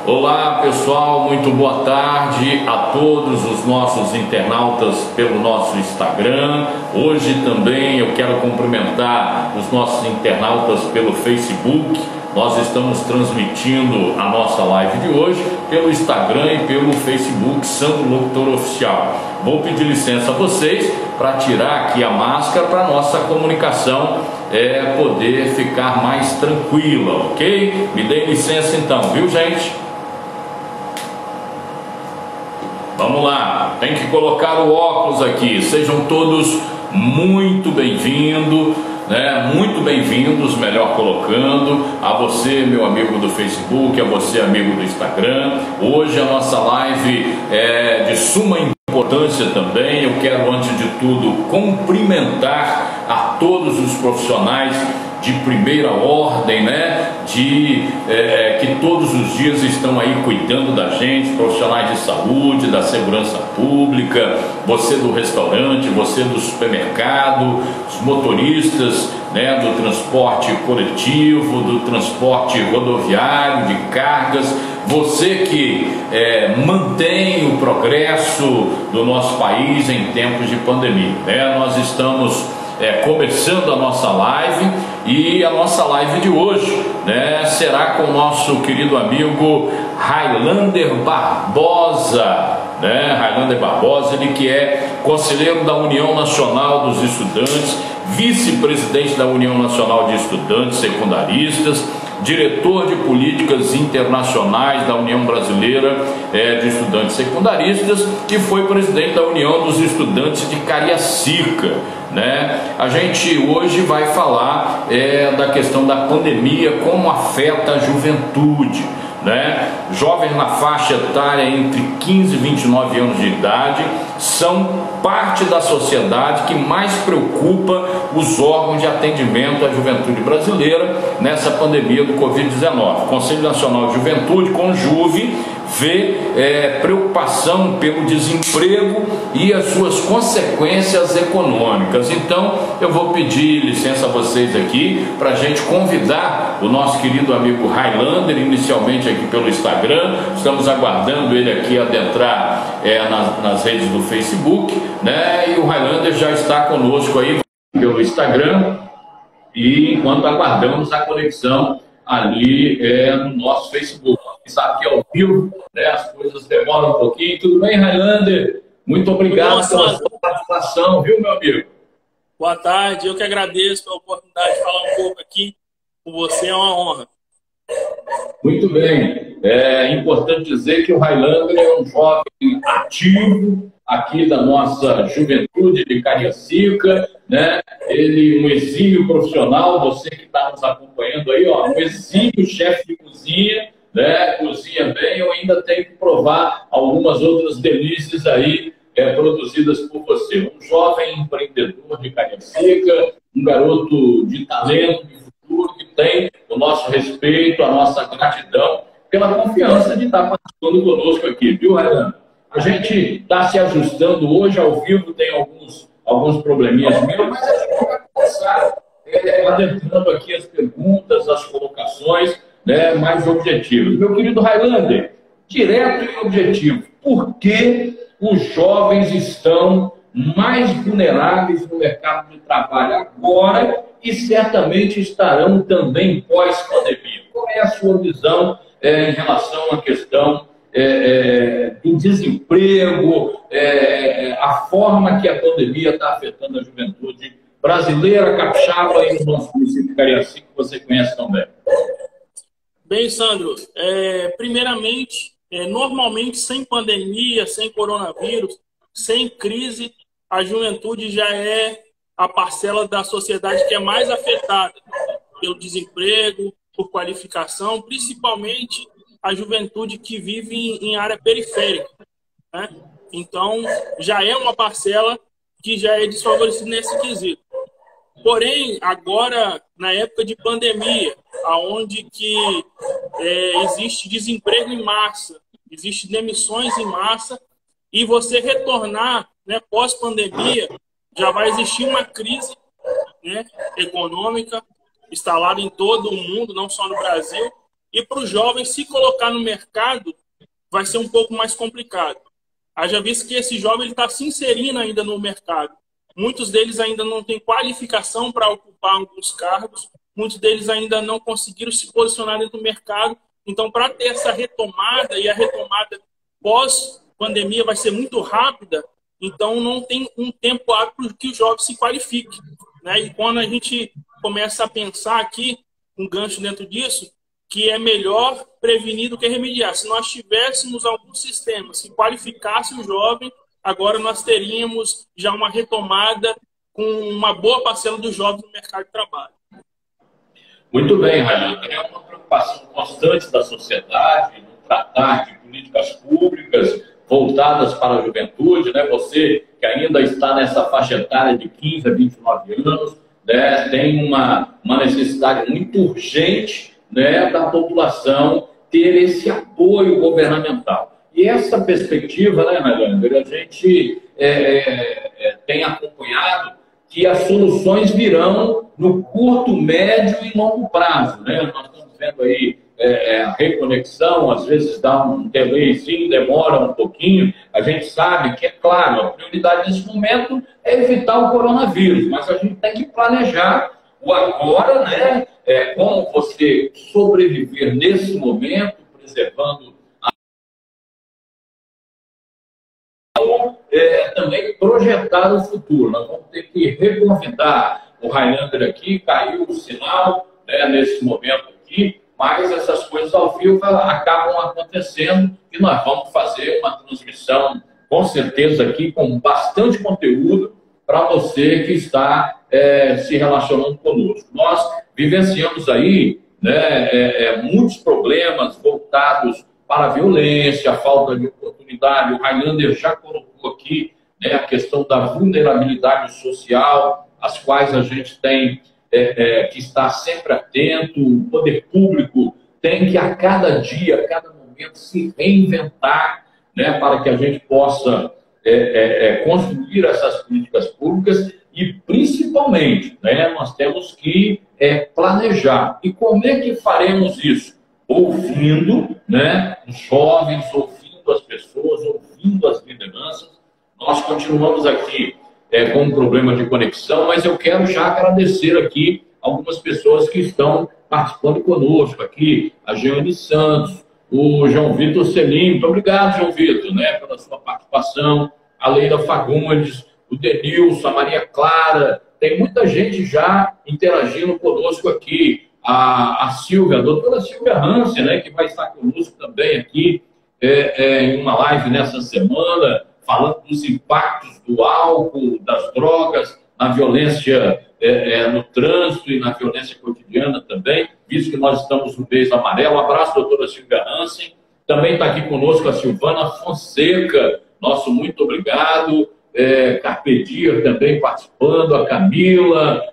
Olá pessoal, muito boa tarde a todos os nossos internautas pelo nosso Instagram. Hoje também eu quero cumprimentar os nossos internautas pelo Facebook. Nós estamos transmitindo a nossa live de hoje pelo Instagram e pelo Facebook Sandro Locutor Oficial. Vou pedir licença a vocês para tirar aqui a máscara para a nossa comunicação poder ficar mais tranquila, ok? Me dê licença então, viu gente? Vamos lá, tem que colocar o óculos aqui. Sejam todos muito bem-vindos, né? Muito bem-vindos, melhor colocando. A você, meu amigo do Facebook, a você, amigo do Instagram. Hoje a nossa live é de suma importância também. Eu quero, antes de tudo, cumprimentar a todos os profissionais de primeira ordem, né? Que todos os dias estão aí cuidando da gente, profissionais de saúde, da segurança pública, você do restaurante, você do supermercado, os motoristas, né, do transporte coletivo, do transporte rodoviário, de cargas, você que mantém o progresso do nosso país em tempos de pandemia, né? Nós estamos começando a nossa live, e a nossa live de hoje, né, será com o nosso querido amigo Highlander Barbosa, né? Highlander Barbosa, ele que é conselheiro da União Nacional dos Estudantes, vice-presidente da União Nacional de Estudantes Secundaristas, diretor de políticas internacionais da União Brasileira de Estudantes Secundaristas, e foi presidente da União dos Estudantes de Cariacica, né? A gente hoje vai falar da questão da pandemia, como afeta a juventude, né? Jovens na faixa etária entre 15 e 29 anos de idade são parte da sociedade que mais preocupa os órgãos de atendimento à juventude brasileira nessa pandemia do Covid-19. O Conselho Nacional de Juventude, CONJUVE, vê preocupação pelo desemprego e as suas consequências econômicas. Então eu vou pedir licença a vocês aqui para a gente convidar o nosso querido amigo Highlander, inicialmente aqui pelo Instagram. Estamos aguardando ele aqui adentrar nas redes do Facebook, né? E o Highlander já está conosco aí pelo Instagram, e enquanto aguardamos a conexão ali no nosso Facebook. Sabe que é ao vivo, né, as coisas demoram um pouquinho. Tudo bem, Highlander? Muito obrigado pela sua participação, viu, meu amigo? Boa tarde, eu que agradeço pela oportunidade de falar um pouco aqui com você, é uma honra. Muito bem, é importante dizer que o Highlander é um jovem ativo aqui da nossa juventude de Cariacica, né? Ele, um exímio profissional, você que está nos acompanhando aí, ó, um exímio chefe de cozinha, né? Cozinha bem. Eu ainda tenho que provar algumas outras delícias aí produzidas por você. Um jovem empreendedor de Cariacica, um garoto de talento, de futuro, que tem o nosso respeito, a nossa gratidão pela confiança de estar participando conosco aqui, viu, Highlander? A gente está se ajustando hoje, ao vivo tem alguns probleminhas meus, mas a gente vai começar adentrando aqui as perguntas, as colocações, né, mais objetivas. Meu querido Highlander, direto e objetivo, por que os jovens estão mais vulneráveis no mercado de trabalho agora e certamente estarão também pós-pandemia? Qual é a sua visão em relação à questão do desemprego, a forma que a pandemia está afetando a juventude brasileira, capixaba e no nosso município de Cariacica, que você conhece tão bem? Bem, Sandro, primeiramente, normalmente sem pandemia, sem coronavírus, sem crise, a juventude já é a parcela da sociedade que é mais afetada pelo desemprego, por qualificação, principalmente a juventude que vive em área periférica, né? Então, já é uma parcela que já é desfavorecida nesse quesito. Porém, agora, na época de pandemia, onde que existe desemprego em massa, existe demissões em massa, e você retornar, né, pós-pandemia, já vai existir uma crise, né, econômica instalada em todo o mundo, não só no Brasil, E para o jovem se colocar no mercado vai ser um pouco mais complicado. Haja visto que esse jovem está se inserindo ainda no mercado. Muitos deles ainda não têm qualificação para ocupar alguns cargos, muitos deles ainda não conseguiram se posicionar dentro do mercado. Então, para ter essa retomada, e a retomada pós-pandemia vai ser muito rápida, então não tem um tempo hábil que o jovem se qualifique, né? E quando a gente começa a pensar aqui, um gancho dentro disso, que é melhor prevenir do que remediar. Se nós tivéssemos alguns sistemas que qualificassem o jovem, agora nós teríamos já uma retomada com uma boa parcela dos jovens no mercado de trabalho. Muito bem, Railan. É uma preocupação constante da sociedade no tratar de políticas públicas voltadas para a juventude, né? Você que ainda está nessa faixa etária de 15 a 29 anos, né? Tem uma necessidade muito urgente, né, da população ter esse apoio governamental. E essa perspectiva, né, Railander, a gente tem acompanhado que as soluções virão no curto, médio e longo prazo, né? Nós estamos vendo aí a reconexão, às vezes dá um delayzinho, demora um pouquinho. A gente sabe que, é claro, a prioridade nesse momento é evitar o coronavírus, mas a gente tem que planejar o agora, né? Como você sobreviver nesse momento, preservando também projetar o futuro. Nós vamos ter que reconvidar o Railander aqui, caiu o sinal, né, nesse momento aqui, mas essas coisas ao vivo acabam acontecendo e nós vamos fazer uma transmissão, com certeza, aqui com bastante conteúdo para você que está se relacionando conosco. Nós vivenciamos aí, né, muitos problemas voltados para a violência, a falta de oportunidade. O Railander já colocou aqui, né, a questão da vulnerabilidade social, às quais a gente tem que estar sempre atento. O poder público tem que, a cada dia, a cada momento, se reinventar, né, para que a gente possa construir essas políticas públicas e, principalmente, né, nós temos que planejar. E como é que faremos isso? Ouvindo, né, os jovens, ouvindo as pessoas, ouvindo as lideranças. Nós continuamos aqui com um problema de conexão, mas eu quero já agradecer aqui algumas pessoas que estão participando conosco aqui, a Jeane Santos, o João Vitor Selim. Muito obrigado, João Vitor, né, pela sua participação, a Leila Fagundes, o Denilson, a Maria Clara. Tem muita gente já interagindo conosco aqui. A Silvia, a doutora Silvia Hansen, né, que vai estar conosco também aqui em uma live nessa semana, falando dos impactos do álcool, das drogas, na violência no trânsito e na violência cotidiana também, visto que nós estamos no mês amarelo. Um abraço, doutora Silvia Hansen. Também está aqui conosco a Silvana Fonseca, nosso muito obrigado. Carpe Diem também participando, a Camila,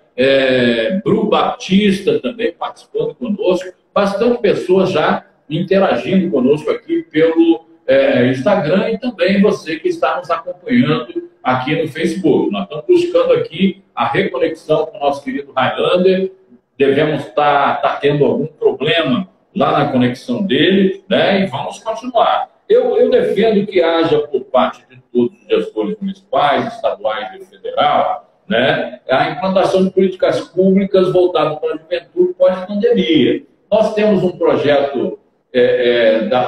Bru Batista também participando conosco, bastante pessoas já interagindo conosco aqui pelo Instagram e também você que está nos acompanhando aqui no Facebook. Nós estamos buscando aqui a reconexão com o nosso querido Railander. Devemos estar tendo algum problema lá na conexão dele, né? E vamos continuar. Eu defendo que haja, por parte de todos os gestores municipais, estaduais e federal, né, a implantação de políticas públicas voltadas para a juventude pós-pandemia. Nós temos um projeto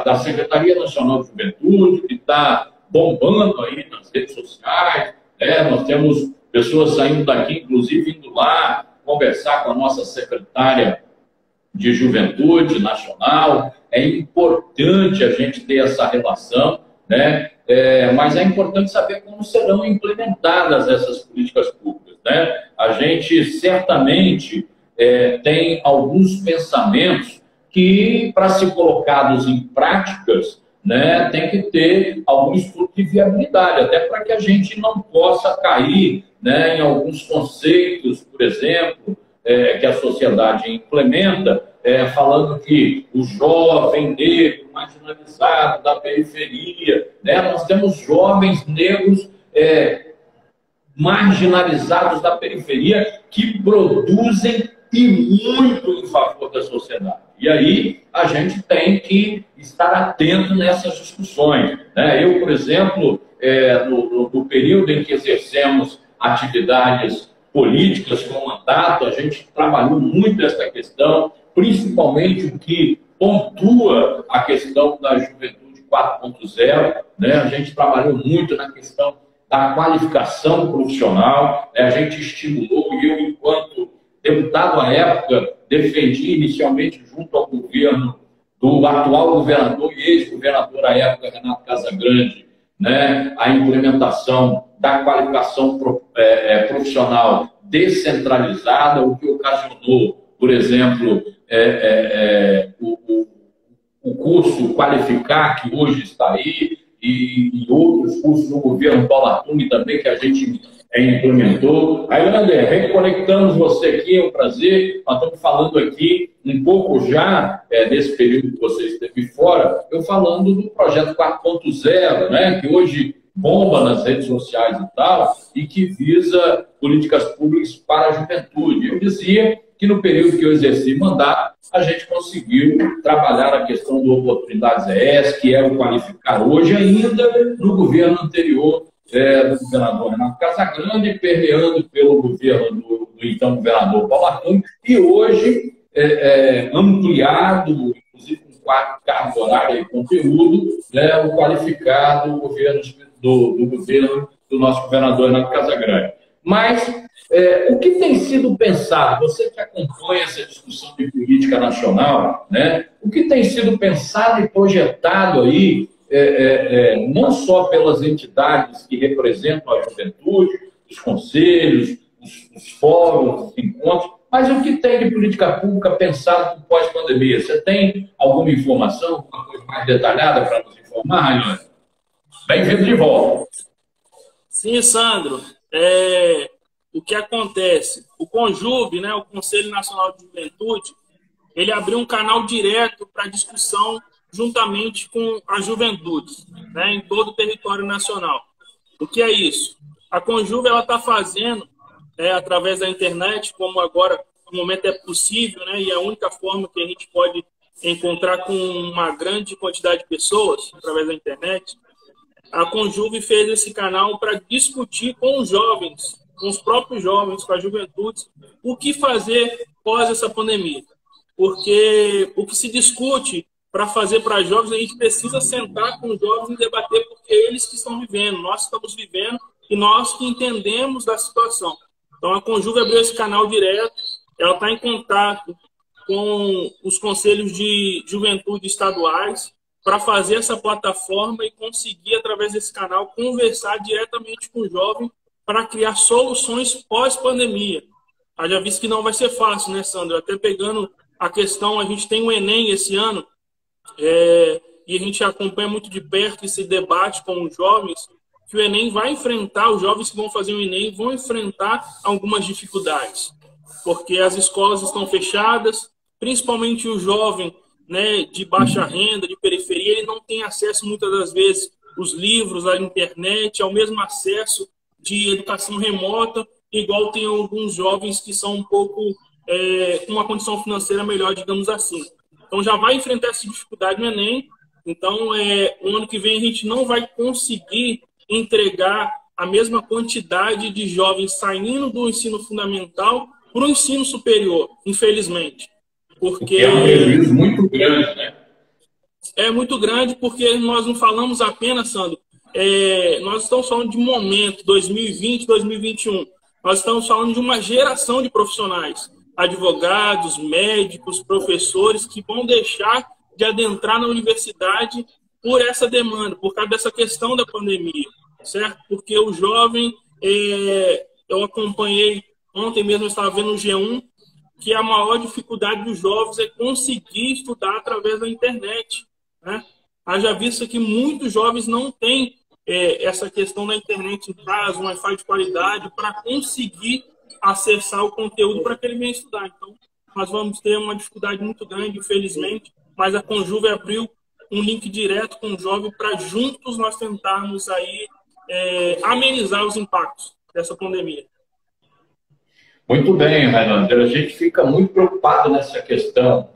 da Secretaria Nacional de Juventude que está bombando aí nas redes sociais, né? Nós temos pessoas saindo daqui, inclusive indo lá conversar com a nossa secretária de Juventude Nacional. É importante a gente ter essa relação, né? Mas é importante saber como serão implementadas essas políticas públicas, né? A gente certamente tem alguns pensamentos que, para ser colocados em práticas, né, tem que ter algum estudo de viabilidade, até para que a gente não possa cair, né, em alguns conceitos, por exemplo, que a sociedade implementa, falando que o jovem negro marginalizado da periferia, né, nós temos jovens negros marginalizados da periferia que produzem e muito em favor da sociedade. E aí a gente tem que estar atento nessas discussões, né? Eu, por exemplo, no período em que exercemos atividades políticas com mandato, a gente trabalhou muito essa questão, principalmente o que pontua a questão da juventude 4.0, né? A gente trabalhou muito na questão da qualificação profissional, né? A gente estimulou, e eu, enquanto deputado à época, defendi inicialmente junto ao governo do atual governador e ex-governador à época, Renato Casagrande, né, a implementação da qualificação profissional descentralizada, o que ocasionou, por exemplo, o curso Qualificar, que hoje está aí, e outros cursos no governo Paulo Atum também, que a gente implementou. Aí, André, reconectamos você aqui, é um prazer. Nós estamos falando aqui um pouco já, nesse período que você esteve fora, eu falando do projeto 4.0, né, que hoje bomba nas redes sociais e tal, e que visa políticas públicas para a juventude. Eu dizia que no período que eu exerci mandato, a gente conseguiu trabalhar a questão do Oportunidades ES, que é o Qualificar hoje ainda, no governo anterior do governador Renato Casagrande, permeando pelo governo do então governador Paulo Atum, e hoje ampliado, inclusive com 4 cargas horárias e conteúdo, né, o Qualificado do governo do nosso governador Renato Casagrande. Mas o que tem sido pensado, você que acompanha essa discussão de política nacional, né, o que tem sido pensado e projetado aí, não só pelas entidades que representam a juventude, os conselhos, os fóruns, os encontros, mas o que tem de política pública pensado pós-pandemia? Você tem alguma informação, alguma coisa mais detalhada para nos informar, Raiane? Bem-vindo de volta. Sim, Sandro. O que acontece? O CONJUVE, né, o Conselho Nacional de Juventude, ele abriu um canal direto para discussão juntamente com as juventudes, né, em todo o território nacional. O que é isso? A CONJUVE está fazendo, através da internet, como agora no momento é possível, né, e é a única forma que a gente pode encontrar com uma grande quantidade de pessoas, através da internet, a CONJUVE fez esse canal para discutir com os jovens, com os próprios jovens, com as juventudes, o que fazer pós essa pandemia. Porque o que se discute para fazer para jovens, a gente precisa sentar com os jovens e debater, porque é eles que estão vivendo, nós estamos vivendo e nós que entendemos da situação. Então, a CONJUVE abriu esse canal direto, ela está em contato com os conselhos de juventude estaduais para fazer essa plataforma e conseguir, através desse canal, conversar diretamente com o jovem para criar soluções pós-pandemia. Já visto que não vai ser fácil, né, Sandro? Até pegando a questão, a gente tem o Enem esse ano, e a gente acompanha muito de perto esse debate com os jovens, que o Enem vai enfrentar, os jovens que vão fazer o Enem vão enfrentar algumas dificuldades, porque as escolas estão fechadas, principalmente o jovem, né, de baixa renda, de periferia, ele não tem acesso muitas das vezes aos livros, à internet, ao mesmo acesso de educação remota, igual tem alguns jovens que são um pouco com uma condição financeira melhor, digamos assim. Então já vai enfrentar essa dificuldade no Enem. Então, o ano que vem a gente não vai conseguir entregar a mesma quantidade de jovens saindo do ensino fundamental para o ensino superior, infelizmente. Porque é um prejuízo muito grande, né? É muito grande porque nós não falamos apenas, Sandro, nós estamos falando de momento, 2020, 2021. Nós estamos falando de uma geração de profissionais, advogados, médicos, professores, que vão deixar de adentrar na universidade por essa demanda, por causa dessa questão da pandemia, certo? Porque o jovem, eu acompanhei, ontem mesmo eu estava vendo no G1, que a maior dificuldade dos jovens é conseguir estudar através da internet, né? Haja visto que muitos jovens não têm essa questão da internet em casa, um Wi-Fi de qualidade, para conseguir acessar o conteúdo para que ele venha estudar. Então, nós vamos ter uma dificuldade muito grande, infelizmente, mas a CONJUVE abriu um link direto com o jovem para juntos nós tentarmos aí amenizar os impactos dessa pandemia. Muito bem, Railander. A gente fica muito preocupado nessa questão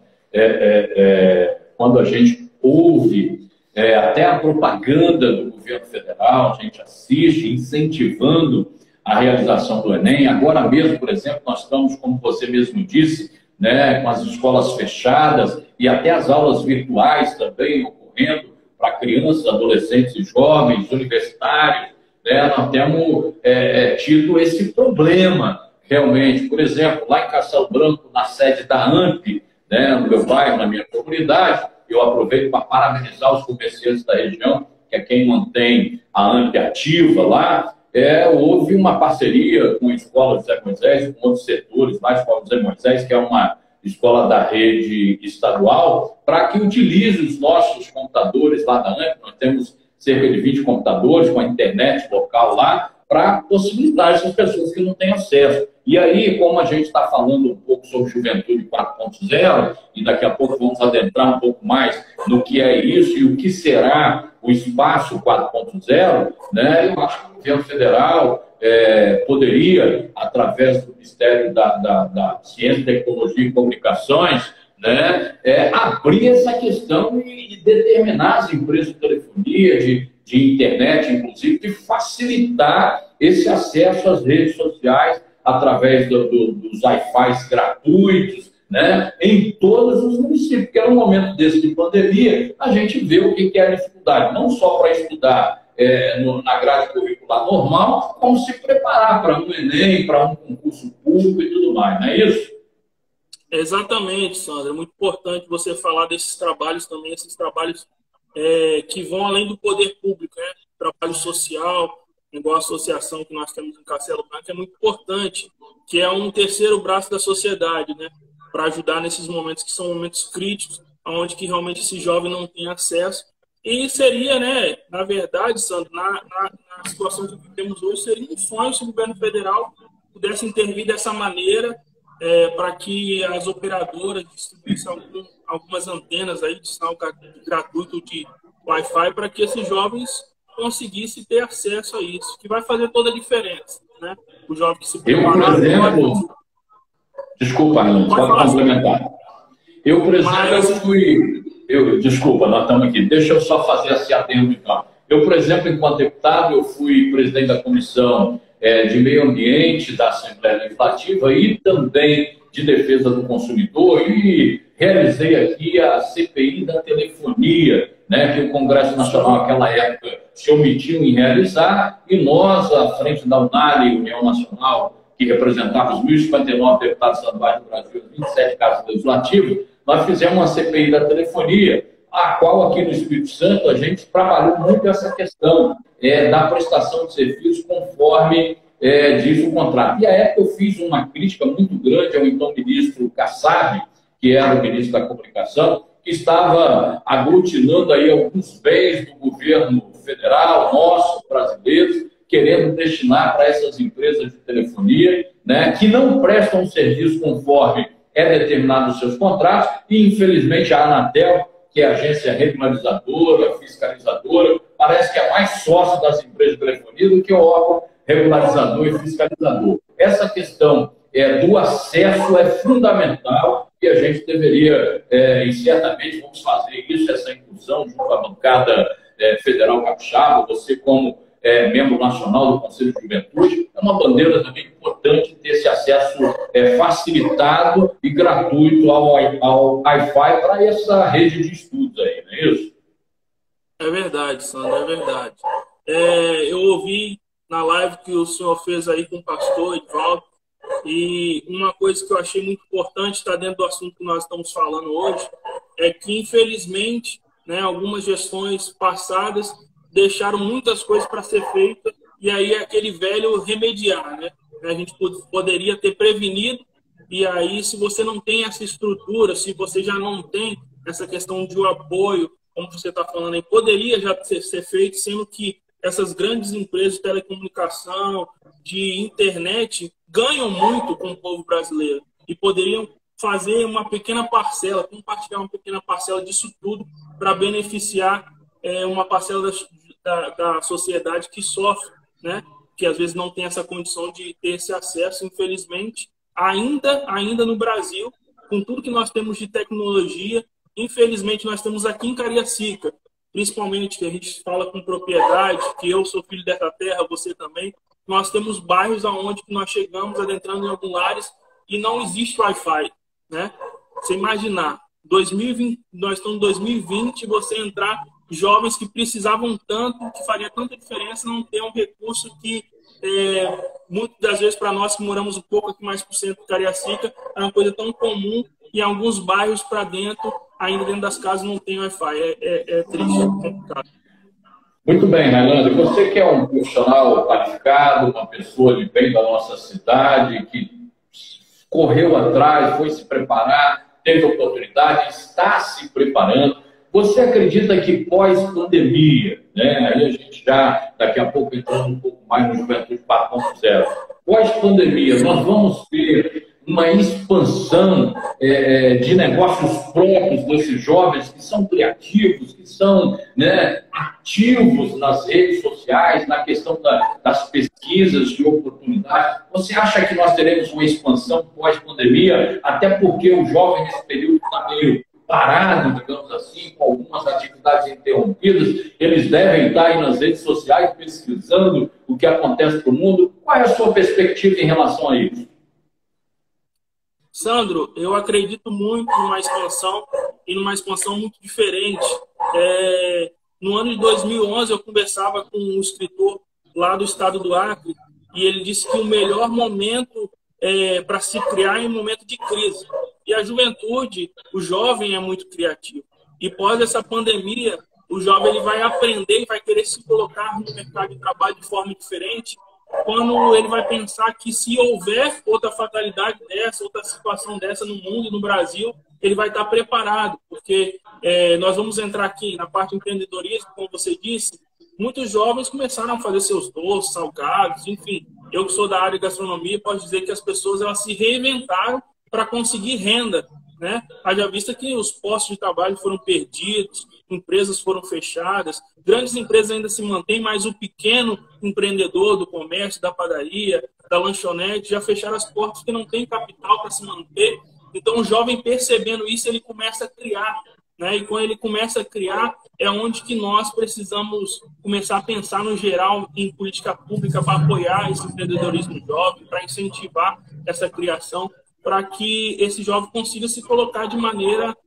quando a gente ouve até a propaganda do governo federal, a gente assiste incentivando a realização do Enem. Agora mesmo, por exemplo, nós estamos, como você mesmo disse, né, com as escolas fechadas e até as aulas virtuais também ocorrendo para crianças, adolescentes e jovens, universitários. Né, nós temos tido esse problema, realmente. Por exemplo, lá em Castelo Branco, na sede da AMP, né, no meu bairro, na minha comunidade, eu aproveito para parabenizar os comerciantes da região, que é quem mantém a AMP ativa lá. Houve uma parceria com a Escola José Moisés, com outros setores, lá a Escola José Moisés, que é uma escola da rede estadual, para que utilize os nossos computadores lá da AMP. Nós temos cerca de 20 computadores com a internet local lá, para possibilitar essas pessoas que não têm acesso. E aí, como a gente está falando um pouco sobre Juventude 4.0, e daqui a pouco vamos adentrar um pouco mais no que é isso e o que será o Espaço 4.0, né, eu acho que o governo federal poderia, através do Ministério da Ciência, Tecnologia e Comunicações, né, abrir essa questão e determinar as empresas de telefonia, de internet, inclusive, de facilitar esse acesso às redes sociais através dos Wi-Fi gratuitos, né, em todos os municípios, porque no momento desse de pandemia, a gente vê o que é a dificuldade, não só para estudar na grade curricular normal, como se preparar para um Enem, para um concurso público e tudo mais, não é isso? Exatamente, Sandra. É muito importante você falar desses trabalhos também, esses trabalhos que vão além do poder público, né? Trabalho social, igual a associação que nós temos em Castelo Branco, é muito importante, que é um terceiro braço da sociedade, né? Para ajudar nesses momentos que são momentos críticos, onde que realmente esse jovem não tem acesso. E seria, né, na verdade, Sandro, na situação que temos hoje, seria um sonho se o governo federal pudesse intervir dessa maneira, para que as operadoras distribuíssem algumas antenas aí de sinal gratuito de Wi-Fi, para que esses jovens conseguissem ter acesso a isso, que vai fazer toda a diferença, né? O jovem que se preparar... Eu, por exemplo... Desculpa, Arlindo, pode complementar. Eu, por exemplo, desculpa, nós estamos aqui. Deixa eu só fazer esse adendo, então. Eu, por exemplo, enquanto deputado, eu fui presidente da Comissão de Meio Ambiente da Assembleia Legislativa e também de Defesa do Consumidor e realizei aqui a CPI da telefonia, né, que o Congresso Nacional, naquela época, se omitiu em realizar, e nós, à frente da UNALI, União Nacional, que representava os 1.059 deputados estaduais do Brasil, 27 casas legislativas, nós fizemos uma CPI da telefonia, a qual aqui no Espírito Santo a gente trabalhou muito essa questão da prestação de serviços conforme diz o contrato. E à época eu fiz uma crítica muito grande ao então ministro Kassab, que era o ministro da Comunicação, que estava aglutinando aí alguns bens do governo federal, nossos, brasileiros, querendo destinar para essas empresas de telefonia, né, que não prestam serviço conforme determinado nos seus contratos, e infelizmente a Anatel, que é a agência regularizadora, fiscalizadora, parece que é mais sócio das empresas de telefonia do que o órgão regularizador e fiscalizador. Essa questão do acesso é fundamental e a gente deveria, e certamente vamos fazer isso, essa inclusão junto à bancada federal capixaba, você como membro nacional do Conselho de Juventude, é uma bandeira também importante ter esse acesso facilitado e gratuito ao Wi-Fi para essa rede de estudos aí, não é isso? É verdade, Sandro, é verdade. Eu ouvi na live que o senhor fez aí com o pastor Edvaldo, e uma coisa que eu achei muito importante, está dentro do assunto que nós estamos falando hoje, é que, infelizmente, né, algumas gestões passadas deixaram muitas coisas para ser feitas, e aí é aquele velho remediar, né? A gente poderia ter prevenido, e aí se você não tem essa estrutura, se você já não tem essa questão de um apoio, como você está falando aí, poderia já ser feito, sendo que essas grandes empresas de telecomunicação, de internet, ganham muito com o povo brasileiro, e poderiam fazer uma pequena parcela, compartilhar uma pequena parcela disso tudo para beneficiar uma parcela da sociedade que sofre, né? Que às vezes não tem essa condição de ter esse acesso, infelizmente. ainda no Brasil, com tudo que nós temos de tecnologia, infelizmente nós temos aqui em Cariacica, principalmente que a gente fala com propriedade, que eu sou filho dessa terra, você também, nós temos bairros aonde nós chegamos adentrando em alguns lares e não existe Wi-Fi, né? Você imaginar, 2020, nós estamos em 2020, você entrar, jovens que precisavam tanto, que faria tanta diferença, não ter um recurso que, muitas das vezes, para nós que moramos um pouco aqui mais por centro de Cariacica, é uma coisa tão comum, e em alguns bairros para dentro, ainda dentro das casas, não tem Wi-Fi. É triste, é complicado. Muito bem, Railândia. Você que é um profissional qualificado, uma pessoa de bem da nossa cidade, que correu atrás, foi se preparar, teve oportunidade, está se preparando. Você acredita que pós-pandemia, né? Aí a gente já, daqui a pouco, entrando um pouco mais no Juventude 4.0, pós-pandemia, nós vamos ter uma expansão de negócios próprios desses jovens que são criativos, que são, né, ativos nas redes sociais, na questão das pesquisas de oportunidade. Você acha que nós teremos uma expansão pós-pandemia? Até porque o jovem nesse período está meio parado, digamos assim, com algumas atividades interrompidas. Eles devem estar aí nas redes sociais pesquisando o que acontece no mundo. Qual é a sua perspectiva em relação a isso? Sandro, eu acredito muito numa expansão e numa expansão muito diferente. No ano de 2011, eu conversava com um escritor lá do estado do Acre e ele disse que o melhor momento para se criar é um momento de crise. E a juventude, o jovem é muito criativo. E pós essa pandemia, o jovem ele vai aprender e vai querer se colocar no mercado de trabalho de forma diferente, quando ele vai pensar que se houver outra fatalidade dessa, outra situação dessa no mundo e no Brasil, ele vai estar preparado, porque nós vamos entrar aqui na parte do empreendedorismo, como você disse, muitos jovens começaram a fazer seus doces, salgados, enfim. Eu que sou da área de gastronomia, posso dizer que as pessoas elas se reinventaram para conseguir renda, né? Haja vista que os postos de trabalho foram perdidos, empresas foram fechadas, grandes empresas ainda se mantêm, mas o pequeno empreendedor do comércio, da padaria, da lanchonete, já fecharam as portas porque não tem capital para se manter. Então, o jovem percebendo isso, ele começa a criar, né? E quando ele começa a criar, é onde que nós precisamos começar a pensar no geral em política pública para apoiar esse empreendedorismo jovem, para incentivar essa criação, para que esse jovem consiga se colocar de maneira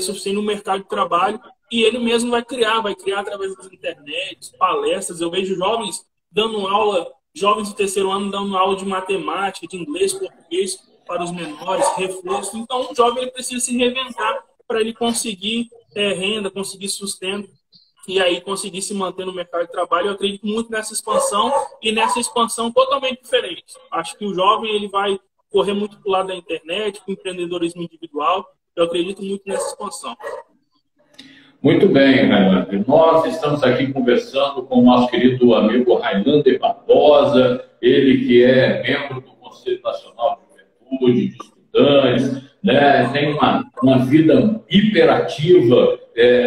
suficiente no mercado de trabalho e ele mesmo vai criar através das internet, palestras. Eu vejo jovens dando aula, jovens do terceiro ano dando aula de matemática, de inglês, português para os menores, reforço. Então, o jovem ele precisa se reinventar para ele conseguir renda, conseguir sustento e aí conseguir se manter no mercado de trabalho. Eu acredito muito nessa expansão e nessa expansão totalmente diferente. Acho que o jovem ele vai correr muito para o lado da internet, para o empreendedorismo individual. Eu acredito muito nessa expansão. Muito bem, Railândia. Nós estamos aqui conversando com o nosso querido amigo Railândia Barbosa, ele que é membro do Conselho Nacional de Juventude, de Estudantes, né? Tem uma vida hiperativa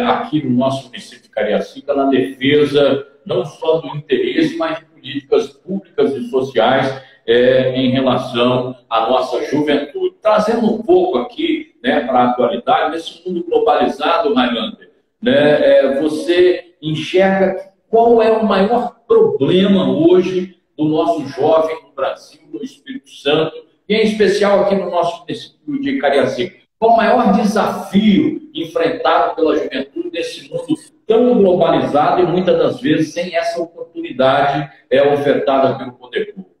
aqui no nosso município de Cariacica, na defesa não só do interesse, mas de políticas públicas e sociais em relação à nossa juventude. Trazendo um pouco aqui, né, para a atualidade, nesse mundo globalizado, Railândia, né, você enxerga qual é o maior problema hoje do nosso jovem no Brasil, no Espírito Santo, e em especial aqui no nosso município de Cariacica? Qual o maior desafio enfrentado pela juventude nesse mundo tão globalizado e muitas das vezes sem essa oportunidade ofertada pelo poder público?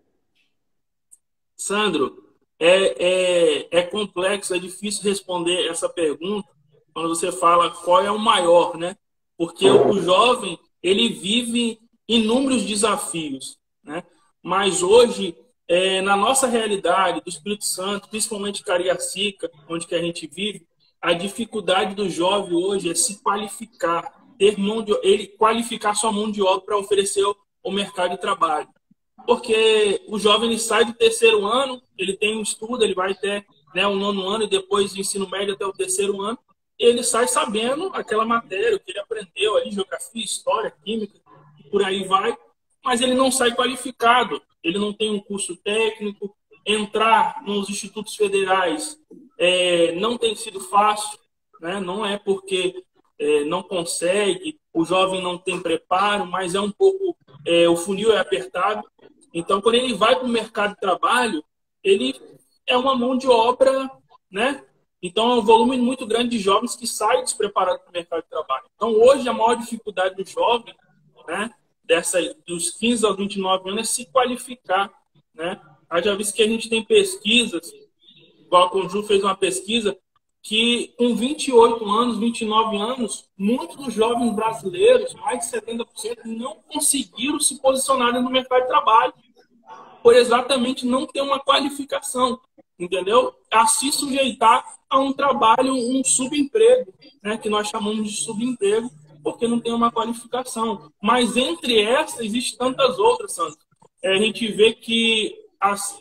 Sandro, é complexo, é difícil responder essa pergunta quando você fala qual é o maior, né? Porque o jovem, ele vive inúmeros desafios, né? Mas hoje, na nossa realidade do Espírito Santo, principalmente Cariacica, onde que a gente vive, a dificuldade do jovem hoje é se qualificar, ele qualificar sua mão de obra para oferecer ao mercado de trabalho. Porque o jovem ele sai do terceiro ano, ele tem um estudo, ele vai até o nono ano e depois do ensino médio até o terceiro ano, ele sai sabendo aquela matéria, o que ele aprendeu ali, geografia, história, química, e por aí vai, mas ele não sai qualificado, ele não tem um curso técnico, entrar nos institutos federais não tem sido fácil, né? Não é porque não consegue, o jovem não tem preparo, mas é um pouco, o funil é apertado. Então, quando ele vai para o mercado de trabalho, ele é uma mão de obra, né? Então, é um volume muito grande de jovens que saem despreparados para o mercado de trabalho. Então, hoje, a maior dificuldade do jovem, né, dos 15 aos 29 anos, é se qualificar, né? Já visto que a gente tem pesquisas, igual a Conju fez uma pesquisa, que com 28 anos, 29 anos, muitos dos jovens brasileiros, mais de 70%, não conseguiram se posicionar no mercado de trabalho, por exatamente não ter uma qualificação, entendeu? A se sujeitar a um trabalho, um subemprego, né, que nós chamamos de subemprego, porque não tem uma qualificação. Mas entre essas, existem tantas outras, Sandro. A gente vê que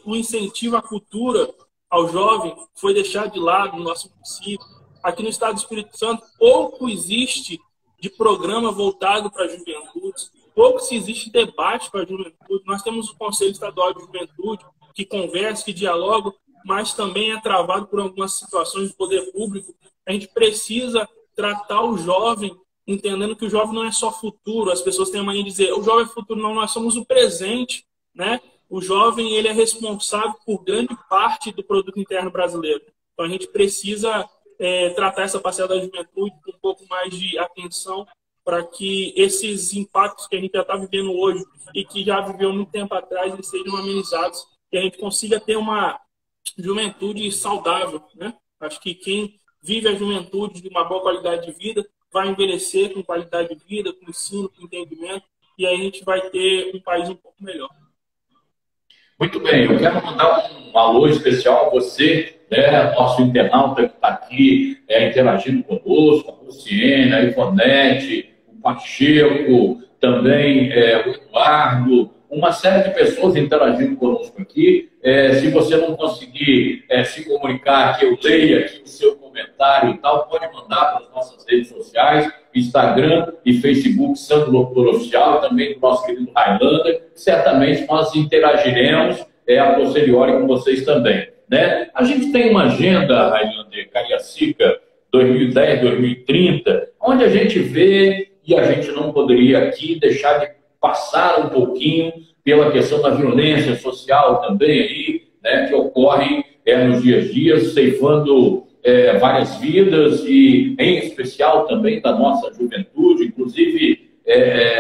o incentivo à cultura ao jovem foi deixado de lado no nosso município. Aqui no estado do Espírito Santo, pouco existe de programa voltado para a juventude, pouco se existe debate para a juventude. Nós temos o Conselho Estadual de Juventude, que conversa, que dialoga, mas também é travado por algumas situações do poder público. A gente precisa tratar o jovem, entendendo que o jovem não é só futuro. As pessoas têm a mania de dizer, o jovem é futuro. Não, nós somos o presente, né? O jovem, ele é responsável por grande parte do produto interno brasileiro. Então, a gente precisa tratar essa parcela da juventude com um pouco mais de atenção para que esses impactos que a gente já está vivendo hoje e que já viveu muito tempo atrás, eles sejam amenizados e a gente consiga ter uma juventude saudável, né? Acho que quem vive a juventude de uma boa qualidade de vida vai envelhecer com qualidade de vida, com ensino, com entendimento, e aí a gente vai ter um país um pouco melhor. Muito bem, eu quero mandar um alô especial a você, né, nosso internauta que está aqui interagindo conosco, a Luciene, a Ivonete, o Pacheco, também o Eduardo, uma série de pessoas interagindo conosco aqui. Se você não conseguir se comunicar, que eu leia aqui o seu comentário e tal, pode mandar para as nossas redes sociais, Instagram e Facebook, Sandro Locutor Oficial, também do nosso querido Highlander. Certamente nós interagiremos a posteriori com vocês também, né? A gente tem uma agenda, Highlander, Cariacica 2010-2030, onde a gente vê, e a gente não poderia aqui deixar de passar um pouquinho pela questão da violência social também aí, né, que ocorre nos dias a dia, ceifando várias vidas e, em especial, também da nossa juventude. Inclusive,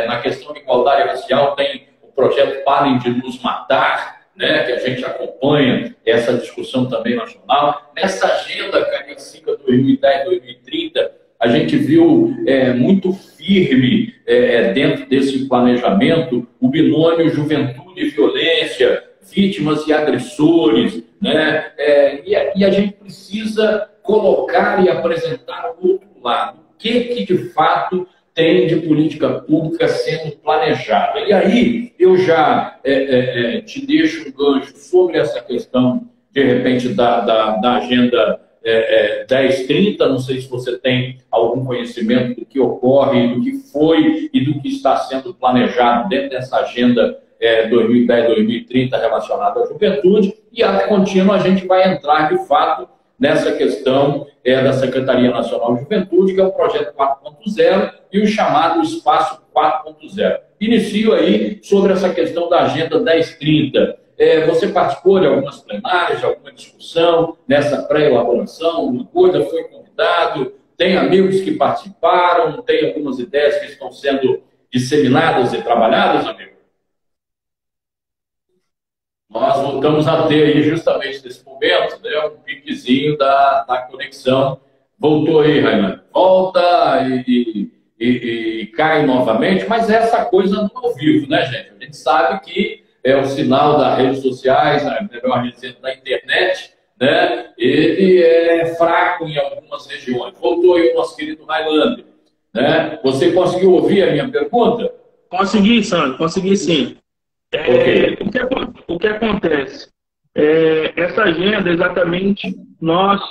na questão de igualdade racial, tem o projeto Parem de Nos Matar, né, que a gente acompanha essa discussão também nacional. Nessa agenda Cariacica 2010-2030, a gente viu muito firme dentro desse planejamento o binômio juventude e violência, vítimas e agressores, né? E a gente precisa colocar e apresentar o outro lado. O que de fato tem de política pública sendo planejada? E aí eu já te deixo um gancho sobre essa questão, de repente, da agenda 1030, não sei se você tem algum conhecimento do que ocorre, do que foi e do que está sendo planejado dentro dessa agenda 2010-2030 relacionada à juventude, e a contínua a gente vai entrar de fato nessa questão da Secretaria Nacional de Juventude, que é o projeto 4.0 e o chamado Espaço 4.0. Inicio aí sobre essa questão da agenda 1030. Você participou de algumas plenárias, de alguma discussão nessa pré-elaboração, alguma coisa, foi convidado, tem amigos que participaram, tem algumas ideias que estão sendo disseminadas e trabalhadas, amigo? Nós voltamos a ter aí justamente nesse momento, né, um piquezinho da conexão. Voltou aí, Raimundo. Volta e cai novamente, mas essa coisa no ao vivo, né, gente? A gente sabe que o sinal das redes sociais, melhor dizendo, da internet, né? Ele é fraco em algumas regiões. Voltou aí o nosso querido Highlander, né? Você conseguiu ouvir a minha pergunta? Consegui, Sandro, consegui sim. Okay. O que acontece? Essa agenda, exatamente, nós,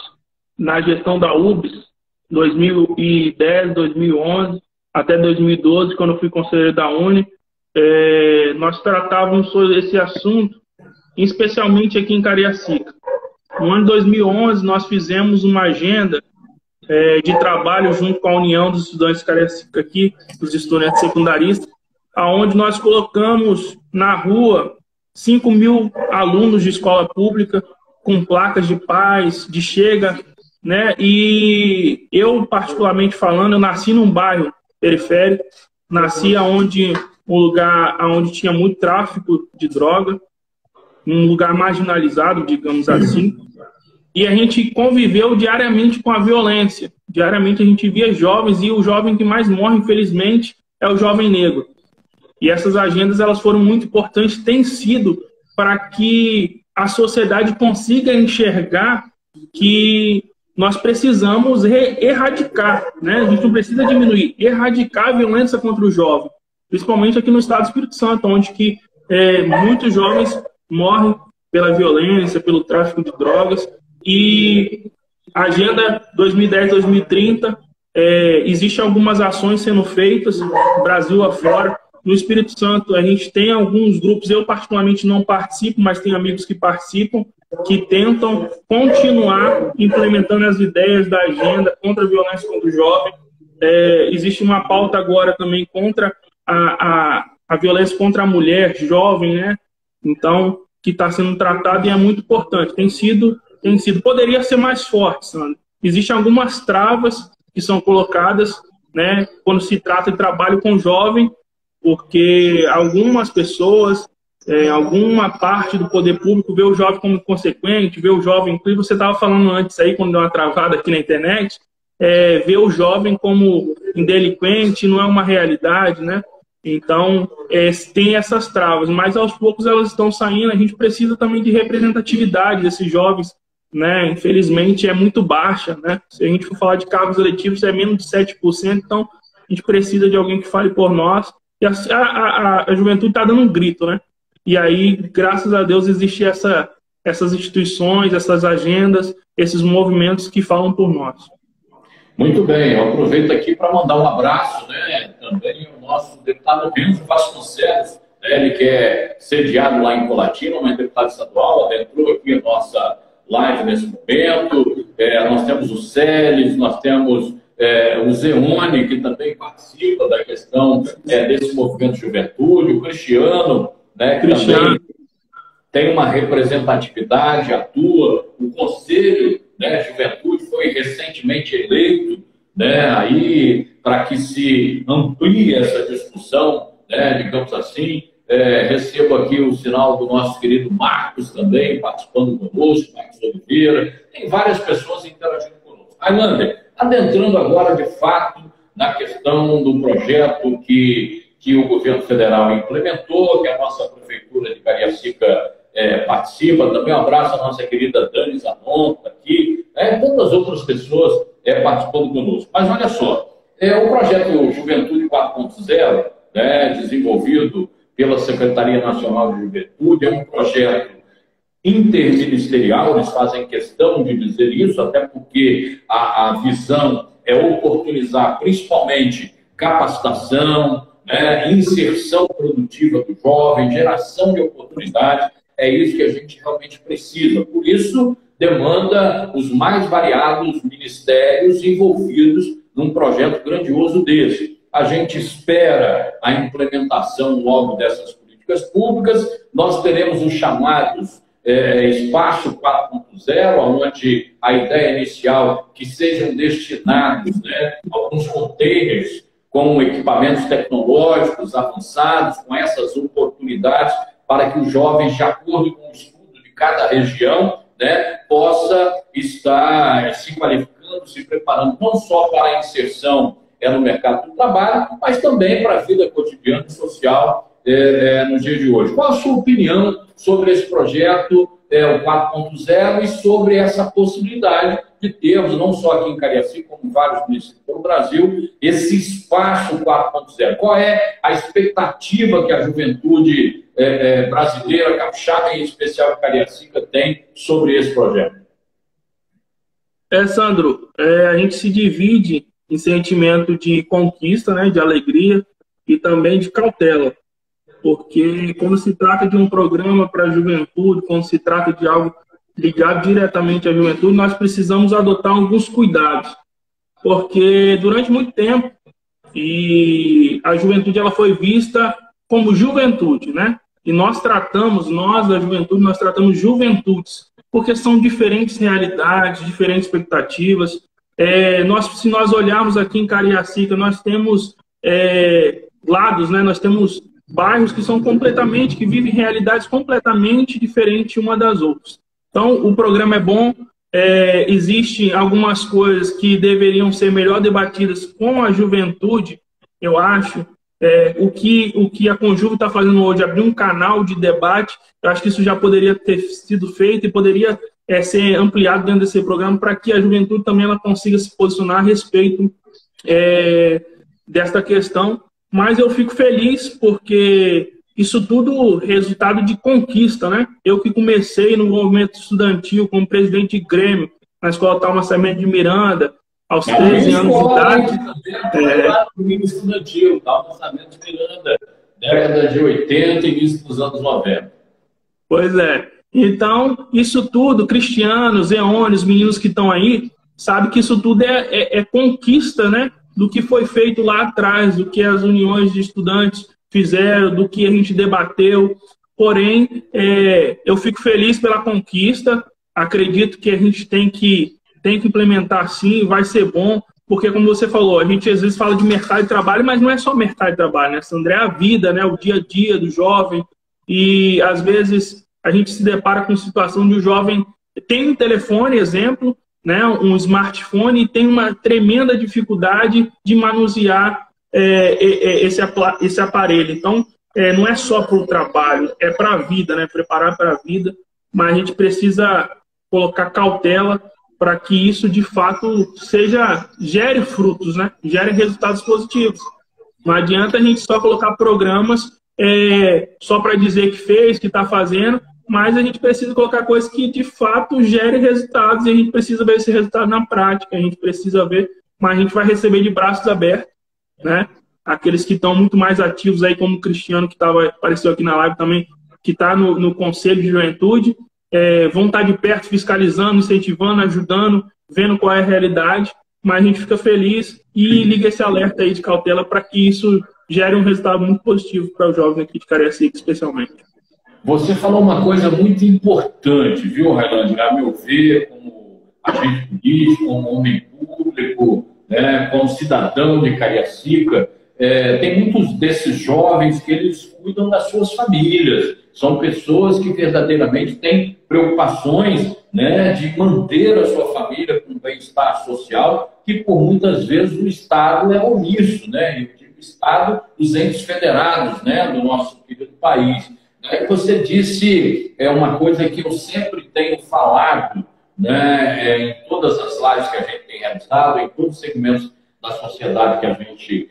na gestão da UBS, 2010, 2011, até 2012, quando eu fui conselheiro da UNE, nós tratávamos sobre esse assunto especialmente aqui em Cariacica. No ano de 2011, nós fizemos uma agenda de trabalho junto com a União dos Estudantes de Cariacica aqui, dos estudantes secundaristas, aonde nós colocamos na rua 5.000 alunos de escola pública com placas de paz, de chega, né? E eu, particularmente falando, eu nasci num bairro periférico, nasci onde um lugar onde tinha muito tráfico de droga, um lugar marginalizado, digamos assim. E a gente conviveu diariamente com a violência. Diariamente a gente via jovens, e o jovem que mais morre, infelizmente, é o jovem negro. E essas agendas, elas foram muito importantes, têm sido para que a sociedade consiga enxergar que nós precisamos erradicar, né? A gente não precisa diminuir, erradicar a violência contra o jovem, principalmente aqui no estado do Espírito Santo, onde que muitos jovens morrem pela violência, pelo tráfico de drogas. E a Agenda 2010-2030, existem algumas ações sendo feitas, Brasil afora. No Espírito Santo, a gente tem alguns grupos, eu particularmente não participo, mas tem amigos que participam, que tentam continuar implementando as ideias da agenda contra a violência contra o jovem. Existe uma pauta agora também contra a violência contra a mulher jovem, né? Então, que está sendo tratado e é muito importante. Tem sido, poderia ser mais forte, Sandro. Existem algumas travas que são colocadas, né, quando se trata de trabalho com jovem, porque algumas pessoas, alguma parte do poder público vê o jovem como inconsequente, vê o jovem, inclusive você estava falando antes aí, quando deu uma travada aqui na internet, vê o jovem como indelinquente, não é uma realidade, né? Então, tem essas travas, mas aos poucos elas estão saindo. A gente precisa também de representatividade desses jovens, né? Infelizmente é muito baixa, né? Se a gente for falar de cargos eletivos, é menos de 7%, então a gente precisa de alguém que fale por nós. E a juventude está dando um grito, né? E aí, graças a Deus, existem essas instituições, essas agendas, esses movimentos que falam por nós. Muito bem, eu aproveito aqui para mandar um abraço, né, também ao nosso deputado Renzo Vasconcelos, né, ele que é sediado lá em Colatina, mas deputado estadual, adentrou aqui a nossa live nesse momento. Nós temos o Celes, nós temos o Zeone, que também participa da questão desse movimento de juventude, o Cristiano, né, que também tem uma representatividade, atua, o Conselho, né, Juventude foi recentemente eleito, né, aí para que se amplie essa discussão, né, digamos assim. Recebo aqui o sinal do nosso querido Marcos também, participando conosco, Marcos Oliveira, tem várias pessoas interagindo conosco. Highlander, adentrando agora de fato na questão do projeto que o governo federal implementou, que a nossa prefeitura de Cariacica participa, também um abraço à nossa querida Dani Zanon, aqui, tantas outras pessoas participando conosco. Mas olha só, o projeto Juventude 4.0, né, desenvolvido pela Secretaria Nacional de Juventude, é um projeto interministerial, eles fazem questão de dizer isso, até porque a visão é oportunizar principalmente capacitação, né, inserção produtiva do jovem, geração de oportunidades. É isso que a gente realmente precisa. Por isso, demanda os mais variados ministérios envolvidos num projeto grandioso desse. A gente espera a implementação logo dessas políticas públicas. Nós teremos os chamados Espaço 4.0, onde a ideia inicial que sejam destinados, né, alguns containers com equipamentos tecnológicos avançados, com essas oportunidades, para que os jovens, de acordo com o estudo de cada região, né, possa estar se qualificando, se preparando, não só para a inserção no mercado do trabalho, mas também para a vida cotidiana e social no dia de hoje. Qual a sua opinião sobre esse projeto, o 4.0, e sobre essa possibilidade de termos, não só aqui em Cariacica, como em vários municípios do Brasil, esse espaço 4.0? Qual é a expectativa que a juventude brasileira, capixaba, em especial Cariacica, tem sobre esse projeto? Sandro, a gente se divide em sentimento de conquista, né, de alegria e também de cautela. Porque quando se trata de um programa para a juventude, quando se trata de algo ligado diretamente à juventude, nós precisamos adotar alguns cuidados. Porque durante muito tempo, a juventude ela foi vista como juventude, né? E nós da juventude, nós tratamos juventudes, porque são diferentes realidades, diferentes expectativas. Se nós olharmos aqui em Cariacica, nós temos lados, né? Nós temos bairros que vivem realidades completamente diferentes uma das outras. Então, o programa é bom, existem algumas coisas que deveriam ser melhor debatidas com a juventude, eu acho. O que a Conjuve está fazendo hoje, abrir um canal de debate, eu acho que isso já poderia ter sido feito e poderia ser ampliado dentro desse programa para que a juventude também ela consiga se posicionar a respeito desta questão. Mas eu fico feliz porque isso tudo resultado de conquista, né? Eu que comecei no movimento estudantil como presidente de Grêmio, na Escola Thalma Sarmento de Miranda, aos 13 anos de idade. No estudantil, Thalma Sarmento de Miranda, década de 80 e início dos anos 90. Pois é. Então, isso tudo, Cristiano, Zeone, os meninos que estão aí, sabem que isso tudo é conquista, né? Do que foi feito lá atrás, do que as uniões de estudantes fizeram, do que a gente debateu. Porém, eu fico feliz pela conquista, acredito que a gente tem que implementar sim, vai ser bom, porque como você falou, a gente às vezes fala de mercado de trabalho, mas não é só mercado de trabalho, né, Sandra? É a vida, né, o dia a dia do jovem, e às vezes a gente se depara com situação de o jovem tem um telefone, exemplo, né, um smartphone, e tem uma tremenda dificuldade de manusear esse aparelho. Então, não é só para o trabalho, é para a vida, né? Preparar para a vida, mas a gente precisa colocar cautela para que isso, de fato, gere frutos, né? Gere resultados positivos. Não adianta a gente só colocar programas só para dizer que fez, que está fazendo, mas a gente precisa colocar coisas que, de fato, gerem resultados, e a gente precisa ver esse resultado na prática, a gente precisa ver, mas a gente vai receber de braços abertos, né? Aqueles que estão muito mais ativos aí, como o Cristiano, que apareceu aqui na live também, que está no Conselho de Juventude, vão estar de perto fiscalizando, incentivando, ajudando, vendo qual é a realidade, mas a gente fica feliz e liga esse alerta aí de cautela para que isso gere um resultado muito positivo para os jovens aqui de Cariacica, especialmente. Você falou uma coisa muito importante, viu, Railândia? A meu ver, como agente político, como homem público, né, como cidadão de Cariacica, tem muitos desses jovens que eles cuidam das suas famílias. São pessoas que verdadeiramente têm preocupações, né, de manter a sua família com bem-estar social, que por muitas vezes o Estado é omisso, né? E o Estado, os entes federados, né, do nosso querido país. Você disse uma coisa que eu sempre tenho falado, né, em todas as lives que a gente tem realizado, em todos os segmentos da sociedade que a gente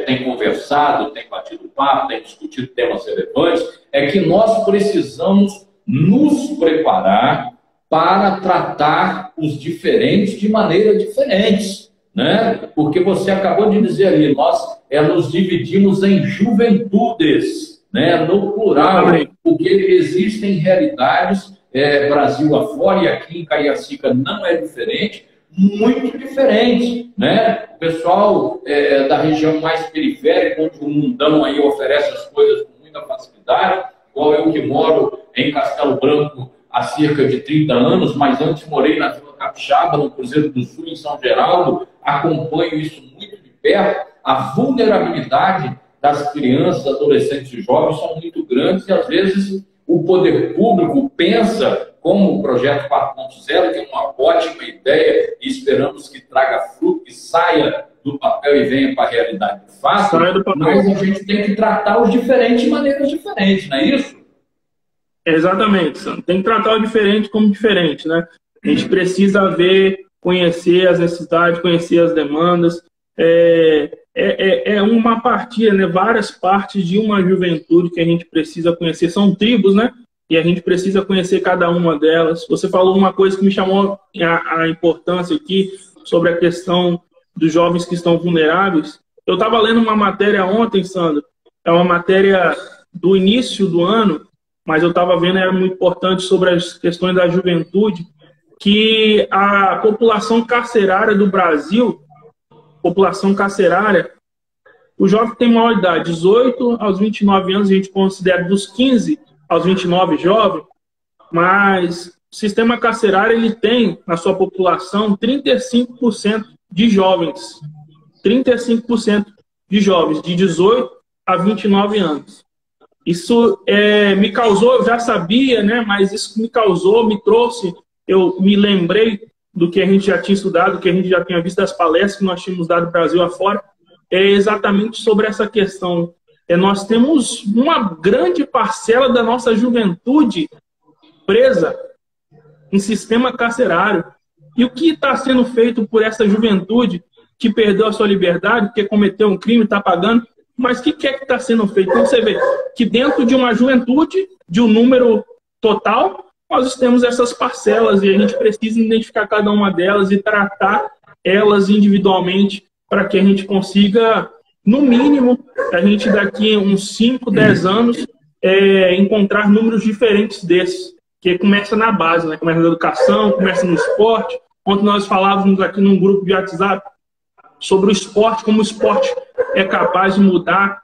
tem conversado, tem batido papo, tem discutido temas relevantes, é que nós precisamos nos preparar para tratar os diferentes de maneira diferente, né? Porque você acabou de dizer ali, nós nos dividimos em juventudes, né, no plural, porque existem realidades Brasil afora, e aqui em Cariacica não é diferente, muito diferente, né? O pessoal da região mais periférica, onde o mundão aí oferece as coisas com muita facilidade, igual eu que moro em Castelo Branco há cerca de 30 anos, mas antes morei na Vila Capixaba, no Cruzeiro do Sul, em São Geraldo, acompanho isso muito de perto. A vulnerabilidade das crianças, adolescentes e jovens são muito grandes, e às vezes o poder público pensa, como o projeto 4.0, que é uma ótima ideia, e esperamos que traga fruto, que saia do papel e venha para a realidade fácil, mas a gente tem que tratar os diferentes de maneiras diferentes, não é isso? Exatamente, Sandro. Tem que tratar o diferente como diferente, né? A gente precisa conhecer as necessidades, conhecer as demandas. Uma partilha, né? Várias partes de uma juventude que a gente precisa conhecer. São tribos, né? E a gente precisa conhecer cada uma delas. Você falou uma coisa que me chamou a importância aqui sobre a questão dos jovens que estão vulneráveis. Eu estava lendo uma matéria ontem, Sandro. É uma matéria do início do ano, mas eu estava vendo, era muito importante, sobre as questões da juventude, que a população carcerária do Brasil, população carcerária, o jovem tem maior idade, 18 aos 29 anos, a gente considera dos 15 aos 29 jovem, mas o sistema carcerário ele tem na sua população 35% de jovens. 35% de jovens de 18 a 29 anos. Isso me causou, eu já sabia, né, mas isso me causou, me trouxe, eu me lembrei do que a gente já tinha estudado, do que a gente já tinha visto das palestras que nós tínhamos dado Brasil afora, exatamente sobre essa questão. Nós temos uma grande parcela da nossa juventude presa em sistema carcerário. E o que está sendo feito por essa juventude que perdeu a sua liberdade, porque cometeu um crime, está pagando, mas o que é que está sendo feito? Então você vê que dentro de uma juventude, de um número total, nós temos essas parcelas e a gente precisa identificar cada uma delas e tratar elas individualmente para que a gente consiga, no mínimo, a gente daqui uns 5, 10 anos, encontrar números diferentes desses, que começa na base, né? Começa na educação, começa no esporte. Ontem nós falávamos aqui num grupo de WhatsApp sobre o esporte, como o esporte é capaz de mudar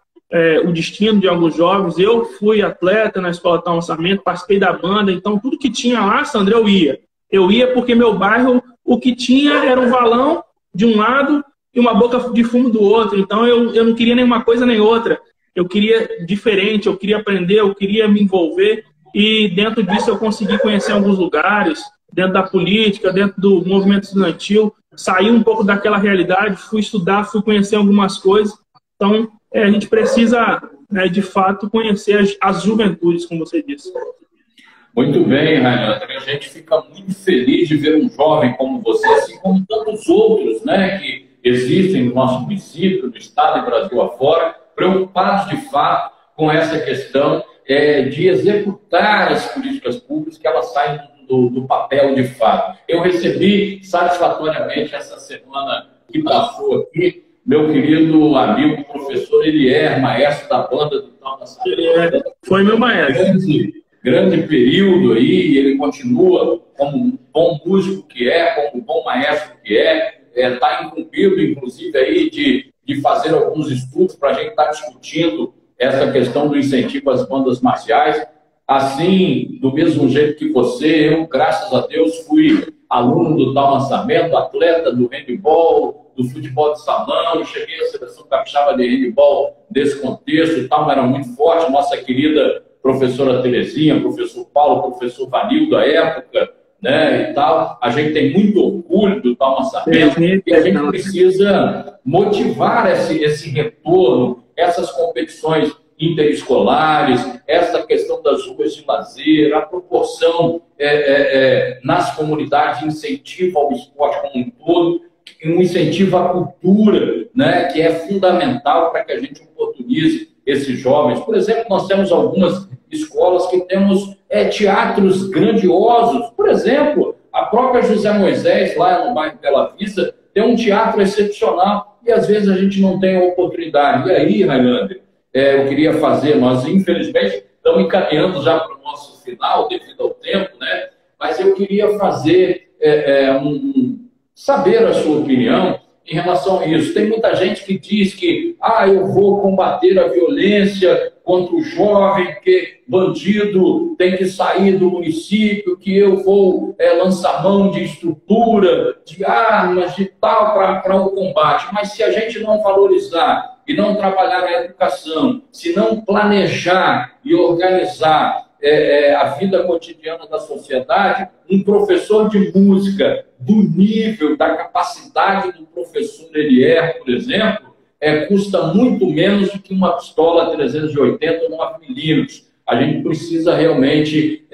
o destino de alguns jovens. Eu fui atleta na Escola Tal Lançamento, participei da banda, então tudo que tinha lá, Sandra, eu ia. Eu ia porque meu bairro, o que tinha era um valão de um lado e uma boca de fumo do outro. Então eu não queria nenhuma coisa nem outra. Eu queria diferente, eu queria aprender, eu queria me envolver. E dentro disso eu consegui conhecer alguns lugares, dentro da política, dentro do movimento estudantil, saí um pouco daquela realidade, fui estudar, fui conhecer algumas coisas. Então a gente precisa, né, de fato, conhecer as juventudes, como você disse. Muito bem, Raimundo. A gente fica muito feliz de ver um jovem como você, assim como tantos outros, né, que existem no nosso município, no estado e Brasil afora, preocupados de fato com essa questão de executar as políticas públicas, que elas saem do papel de fato. Eu recebi satisfatoriamente essa semana que passou aqui, meu querido amigo, professor Elier, maestro da banda do Tal Lançamento. Foi meu maestro. Grande período aí, ele continua como um bom músico que como um bom maestro que está incumbido, inclusive, aí de fazer alguns estudos para a gente estar discutindo essa questão do incentivo às bandas marciais. Assim, do mesmo jeito que você, eu, graças a Deus, fui aluno do Tal Lançamento, atleta do handebol, do futebol de salão, cheguei à seleção capixaba de handebol desse contexto, o Tal era muito forte, nossa querida professora Terezinha, professor Paulo, professor Vanildo, da época, né, e tal. A gente tem muito orgulho do Tal Lançamento e a gente precisa motivar esse retorno, essas competições interescolares, essa questão das ruas de lazer, a proporção nas comunidades de incentivo ao esporte como um todo, um incentivo à cultura, né, que é fundamental para que a gente oportunize esses jovens. Por exemplo, nós temos algumas escolas que temos teatros grandiosos. Por exemplo, a própria José Moisés, lá no bairro Bela Vista, tem um teatro excepcional e às vezes a gente não tem a oportunidade. E aí, Highlander, eu queria fazer, nós infelizmente estamos encaminhando já para o nosso final, devido ao tempo, né? Mas eu queria fazer, saber a sua opinião em relação a isso. Tem muita gente que diz que eu vou combater a violência contra o jovem, que bandido tem que sair do município, que eu vou lançar mão de estrutura, de armas, de tal, para o combate. Mas se a gente não valorizar e não trabalhar na educação, se não planejar e organizar a vida cotidiana da sociedade, um professor de música do nível, da capacidade do professor Elier, por exemplo, custa muito menos do que uma pistola 380 ou 9mm. A gente precisa realmente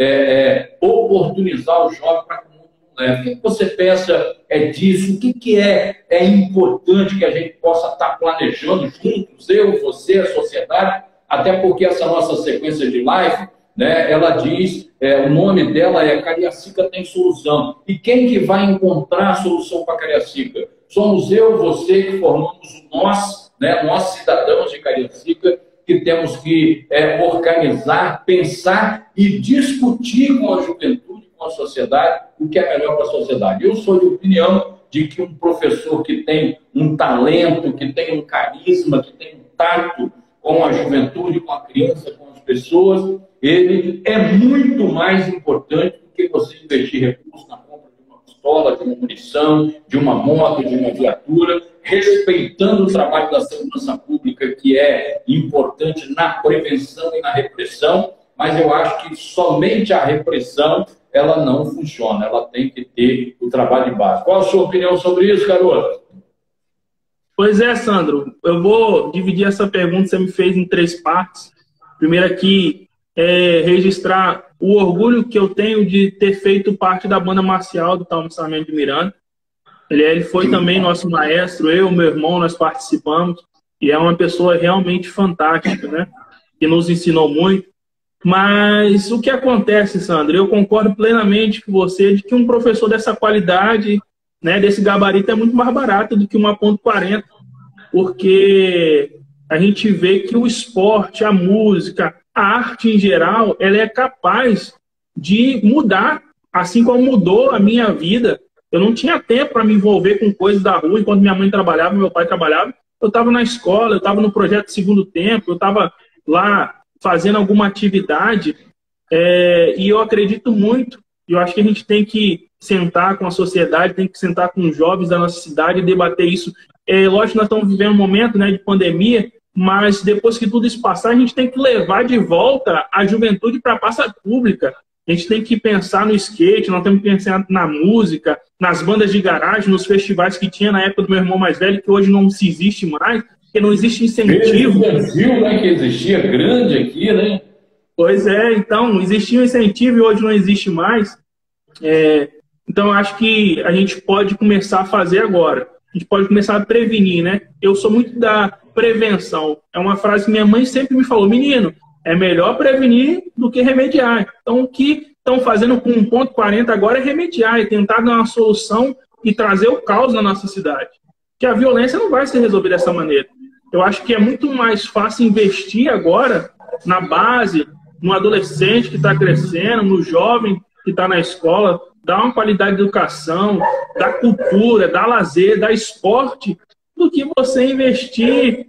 oportunizar o jovem para que o mundo não leve. O que você pensa disso? O que é importante que a gente possa estar planejando juntos, eu, você, a sociedade, até porque essa nossa sequência de live, né, ela diz, o nome dela é Cariacica Tem Solução. E quem que vai encontrar a solução para Cariacica? Somos eu, você, que formamos o nós, né, nós cidadãos de Cariacica, que que temos que organizar, pensar e discutir com a juventude, com a sociedade, o que é melhor para a sociedade. Eu sou de opinião de que um professor que tem um talento, que tem um carisma, que tem um tato com a juventude, com a criança, com as pessoas, ele é muito mais importante do que você investir recursos na compra de uma pistola, de uma munição, de uma moto, de uma viatura, respeitando o trabalho da segurança pública, que é importante na prevenção e na repressão, mas eu acho que somente a repressão ela não funciona, ela tem que ter o trabalho de base. Qual a sua opinião sobre isso, garoto? Pois é, Sandro, eu vou dividir essa pergunta que você me fez em 3 partes. Primeiro aqui é registrar o orgulho que eu tenho de ter feito parte da banda marcial do Talmud Sarmento de Miranda. Ele foi também nosso maestro, eu, meu irmão, nós participamos, e é uma pessoa realmente fantástica, né? Que nos ensinou muito. Mas o que acontece, Sandro? Eu concordo plenamente com você de que um professor dessa qualidade, né, desse gabarito, é muito mais barato do que uma .40, porque a gente vê que o esporte, a música, a arte em geral, ela é capaz de mudar, assim como mudou a minha vida. Eu não tinha tempo para me envolver com coisas da rua, enquanto minha mãe trabalhava, meu pai trabalhava. Eu estava na escola, eu estava no projeto Segundo Tempo, eu estava lá fazendo alguma atividade, e eu acredito muito, eu acho que a gente tem que sentar com a sociedade, tem que sentar com os jovens da nossa cidade e debater isso. Lógico que nós estamos vivendo um momento, né, de pandemia, mas depois que tudo isso passar, a gente tem que levar de volta a juventude para a praça pública. A gente tem que pensar no skate, nós temos que pensar na música, nas bandas de garagem, nos festivais que tinha na época do meu irmão mais velho, que hoje não se existe mais, porque não existe incentivo. Brasil, né, que existia grande aqui, né? Pois é, então, existia um incentivo e hoje não existe mais. Então, eu acho que a gente pode começar a fazer agora. A gente pode começar a prevenir, né? Eu sou muito da prevenção. É uma frase que minha mãe sempre me falou: menino, é melhor prevenir do que remediar. Então, o que estão fazendo com 1.40 agora é remediar, é tentar dar uma solução e trazer o caos na nossa cidade. Que a violência não vai se resolver dessa maneira. Eu acho que é muito mais fácil investir agora na base, no adolescente que está crescendo, no jovem que está na escola, dar uma qualidade de educação, da cultura, da lazer, da esporte, do que você investir.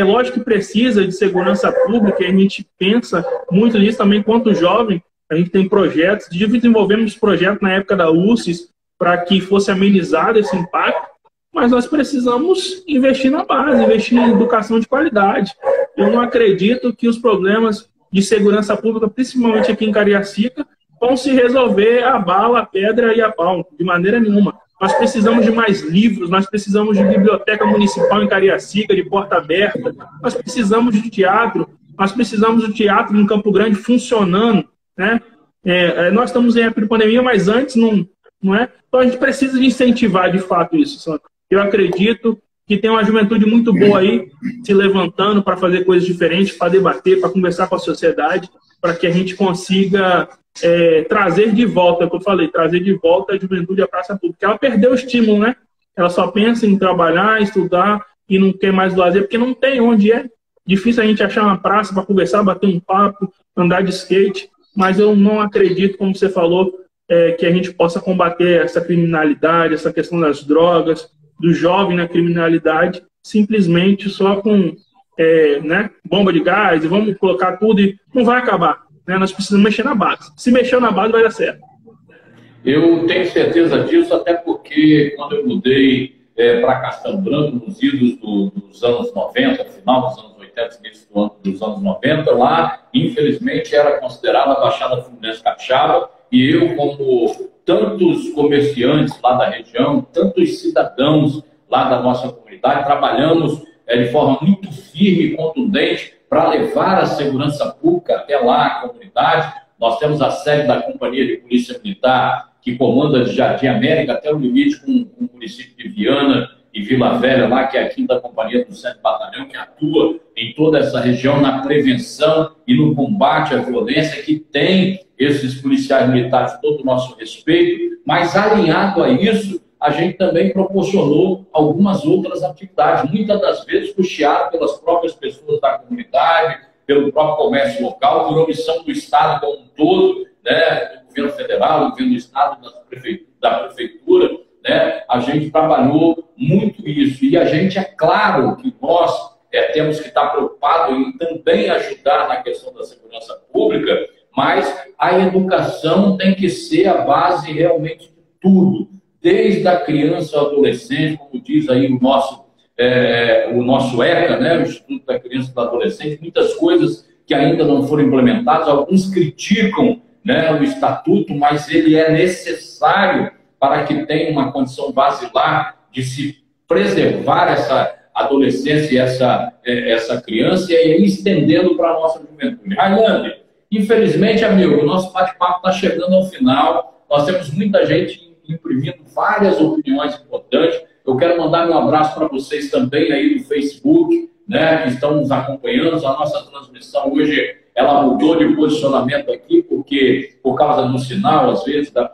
Lógico que precisa de segurança pública, e a gente pensa muito nisso também enquanto jovem. A gente tem projetos, desenvolvemos projetos na época da UCES para que fosse amenizado esse impacto, mas nós precisamos investir na base, investir em educação de qualidade. Eu não acredito que os problemas de segurança pública, principalmente aqui em Cariacica, vão se resolver a bala, a pedra e a pau, de maneira nenhuma. Nós precisamos de mais livros, nós precisamos de biblioteca municipal em Cariacica, de porta aberta, nós precisamos de teatro, nós precisamos do teatro em Campo Grande funcionando, né? Nós estamos em época de pandemia, mas antes não é? Então a gente precisa de incentivar de fato isso, Sandro. Eu acredito que tem uma juventude muito boa aí, se levantando para fazer coisas diferentes, para debater, para conversar com a sociedade, para que a gente consiga trazer de volta, como eu falei, trazer de volta a juventude à praça pública. Ela perdeu o estímulo, né? Ela só pensa em trabalhar, estudar e não quer mais lazer, porque não tem onde é. Difícil a gente achar uma praça para conversar, bater um papo, andar de skate, mas eu não acredito, como você falou, que a gente possa combater essa criminalidade, essa questão das drogas, do jovem na criminalidade, simplesmente só com bomba de gás, e vamos colocar tudo e não vai acabar. Né? Nós precisamos mexer na base. Se mexer na base, vai dar certo. Eu tenho certeza disso, até porque quando eu mudei para Castelo Branco, nos idos dos anos 90, final dos anos 80, início dos anos 90, lá, infelizmente, era considerada a Baixada Fluminense Capixaba, e eu, como tantos comerciantes lá da região, tantos cidadãos lá da nossa comunidade, trabalhamos de forma muito firme e contundente para levar a segurança pública até lá, a comunidade. Nós temos a sede da Companhia de Polícia Militar, que comanda de Jardim América até o limite com o município de Viana e Vila Velha, lá, que é a 5ª Companhia do 7º Batalhão, que atua em toda essa região na prevenção e no combate à violência, que tem esses policiais militares todo o nosso respeito, mas alinhado a isso, a gente também proporcionou algumas outras atividades, muitas das vezes custeadas pelas próprias pessoas da comunidade, pelo próprio comércio local, por omissão do Estado como um todo, né, do governo federal, do governo do Estado, da prefeitura, né, a gente trabalhou muito isso. E a gente, é claro que nós temos que estar preocupados em também ajudar na questão da segurança pública, mas a educação tem que ser a base realmente de tudo, desde a criança ao adolescente, como diz aí o nosso ECA, né, o Instituto da Criança e do Adolescente, muitas coisas que ainda não foram implementadas, alguns criticam, né, o Estatuto, mas ele é necessário para que tenha uma condição basilar de se preservar essa adolescência e essa criança, e aí estendendo para a nossa juventude. Rayane, infelizmente, amigo, o nosso bate-papo está chegando ao final, nós temos muita gente imprimindo várias opiniões importantes. Eu quero mandar um abraço para vocês também aí do Facebook, né, que estão nos acompanhando. A nossa transmissão hoje, ela mudou de posicionamento aqui, porque por causa do sinal, às vezes, da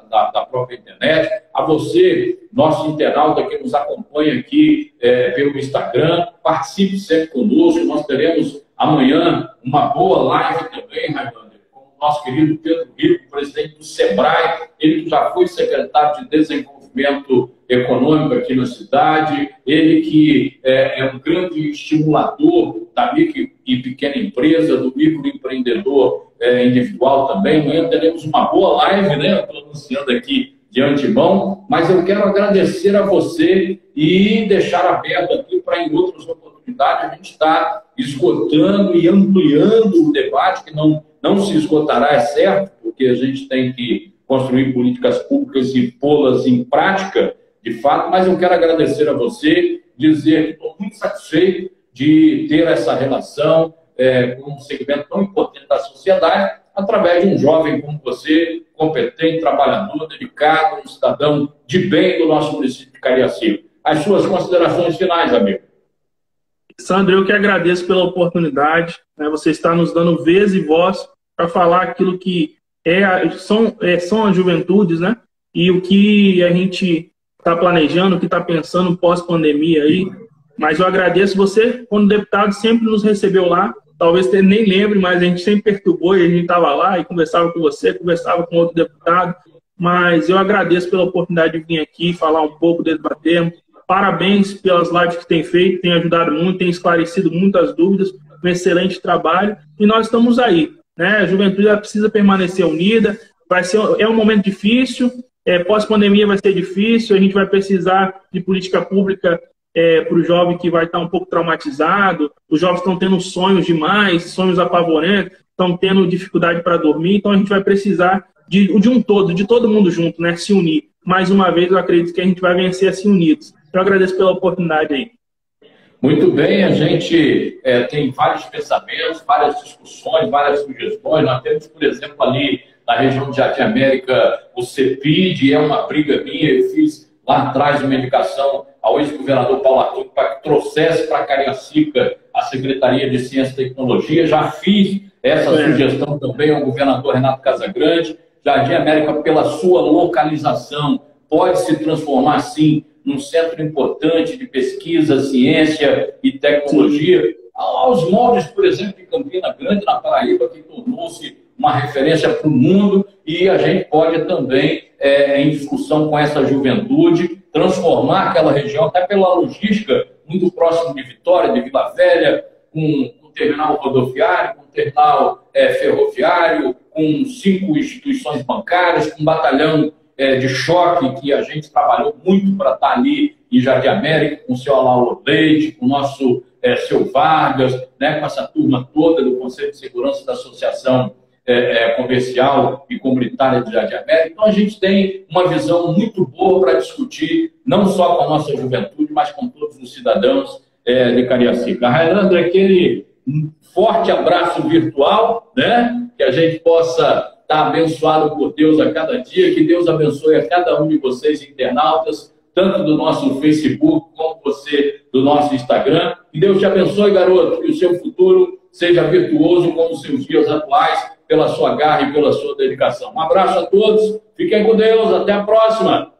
própria internet. A você, nosso internauta que nos acompanha aqui pelo Instagram, participe sempre conosco. Nós teremos amanhã uma boa live também, Raimundo, com o nosso querido Pedro Rico, presidente do SEBRAE, ele que já foi secretário de Desenvolvimento Econômico aqui na cidade, ele que é um grande estimulador da micro e pequena empresa, do microempreendedor individual também. Amanhã teremos uma boa live, né? Estou anunciando aqui de antemão, mas eu quero agradecer a você e deixar aberto aqui para em outras oportunidades a gente estar esgotando e ampliando o debate, que não se esgotará, é certo, porque a gente tem que construir políticas públicas e pô-las em prática, de fato, mas eu quero agradecer a você, dizer que estou muito satisfeito de ter essa relação com um segmento tão importante da sociedade, através de um jovem como você, competente, trabalhador, dedicado, um cidadão de bem do nosso município de Cariacica. As suas considerações finais, amigo. Sandro, eu que agradeço pela oportunidade, né? Você está nos dando vez e voz para falar aquilo que são as juventudes, né? E o que a gente está planejando, o que está pensando pós-pandemia aí. Mas eu agradeço você, quando deputado, sempre nos recebeu lá. Talvez você nem lembre, mas a gente sempre perturbou e a gente estava lá e conversava com você, conversava com outro deputado. Mas eu agradeço pela oportunidade de vir aqui falar um pouco, debater. Parabéns pelas lives que tem feito, tem ajudado muito, tem esclarecido muitas dúvidas, um excelente trabalho. E nós estamos aí, né? A juventude precisa permanecer unida. É um momento difícil, pós-pandemia vai ser difícil, a gente vai precisar de política pública para o jovem que vai estar um pouco traumatizado. Os jovens estão tendo sonhos demais, sonhos apavorantes, estão tendo dificuldade para dormir, então a gente vai precisar de todo mundo junto, né? Se unir. Mais uma vez, eu acredito que a gente vai vencer assim unidos. Eu agradeço pela oportunidade aí. Muito bem, a gente tem vários pensamentos, várias discussões, várias sugestões. Nós temos, por exemplo, ali na região de Jardim América, o CEPID, é uma briga minha. Eu fiz lá atrás uma indicação ao ex-governador Paulo Arthur para que trouxesse para Cariacica a Secretaria de Ciência e Tecnologia. Já fiz essa sugestão também ao governador Renato Casagrande. Jardim América, pela sua localização, pode se transformar, sim, num centro importante de pesquisa, ciência e tecnologia, aos moldes, por exemplo, de Campina Grande, na Paraíba, que tornou-se uma referência para o mundo, e a gente pode também, em discussão com essa juventude, transformar aquela região, até pela logística, muito próximo de Vitória, de Vila Velha, com um terminal rodoviário, com um terminal ferroviário, com 5 instituições bancárias, com um batalhão de choque, que a gente trabalhou muito para estar ali em Jardim América, com o seu Alauro Leite, com o nosso seu Vargas, né, com essa turma toda do Conselho de Segurança da Associação Comercial e Comunitária de Jardim América. Então a gente tem uma visão muito boa para discutir, não só com a nossa juventude, mas com todos os cidadãos de Cariacica. Raimundo, aquele forte abraço virtual, né, que a gente possa estar abençoado por Deus a cada dia, que Deus abençoe a cada um de vocês, internautas, tanto do nosso Facebook como você do nosso Instagram. Que Deus te abençoe, garoto, que o seu futuro seja virtuoso como os seus dias atuais, pela sua garra e pela sua dedicação. Um abraço a todos, fiquem com Deus, até a próxima.